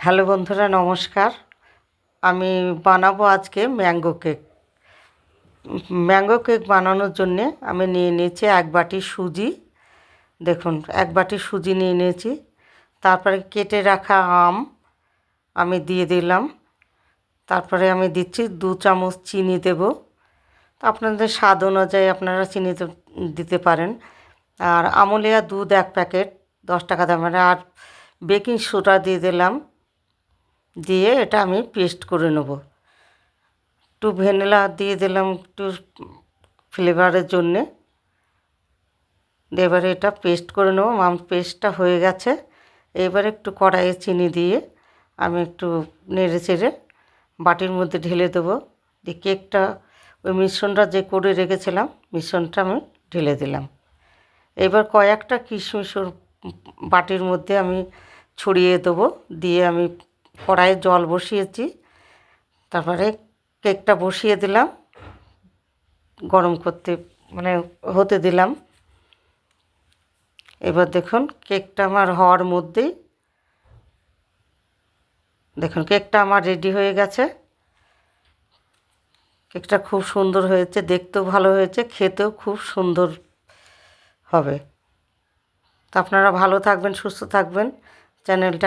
Hello বন্ধুরা, নমস্কার। আমি বানাবো আজকে ম্যাঙ্গো কেক। ম্যাঙ্গো কেক বানানোর জন্যে আমি নিয়ে নিয়েছি 1 বাটি সুজি। দেখুন, 1 বাটি সুজি নিয়ে নিয়েছি। তারপরে কেটে রাখা আম আমি দিয়ে দিলাম। তারপরে আমি দিচ্ছি 2 চামচ চিনি দেব। তো আপনাদের স্বাদ অনুযায়ী আপনারা চিনি দিতে পারেন। আর আমুলিয়া দুধ 1 প্যাকেট 10 টাকা দামের। আর বেকিং সোডা দিয়ে দিলাম। দিয়ে এটা আমি পেস্ট করে নেব। একটু ভ্যানিলা দিয়ে দিলাম একটু ফ্লেভারের জন্যে। এবারে এটা পেস্ট করে নেব। পেস্টটা হয়ে গেছে। এবারে একটু কড়াইয়ে চিনি দিয়ে আমি একটু নেড়ে চেড়ে বাটির মধ্যে ঢেলে দেবো। দিয়ে কেকটা ওই মিশ্রণটা যে করে রেখেছিলাম মিশ্রণটা আমি ঢেলে দিলাম। এবার কয়েকটা কিশমিশ বাটির মধ্যে আমি ছড়িয়ে দেবো। দিয়ে আমি কড়াইয়ে জল বসিয়েছি। তারপরে কেকটা বসিয়ে দিলাম, গরম করতে হতে দিলাম। এবার দেখুন কেকটা আমার হওয়ার মধ্যেই দেখুন কেকটা আমার রেডি হয়ে গেছে। কেকটা খুব সুন্দর হয়েছে, দেখতেও ভালো হয়েছে, খেতেও খুব সুন্দর হবে। তো আপনারা ভালো থাকবেন, সুস্থ থাকবেন। চ্যানেলটা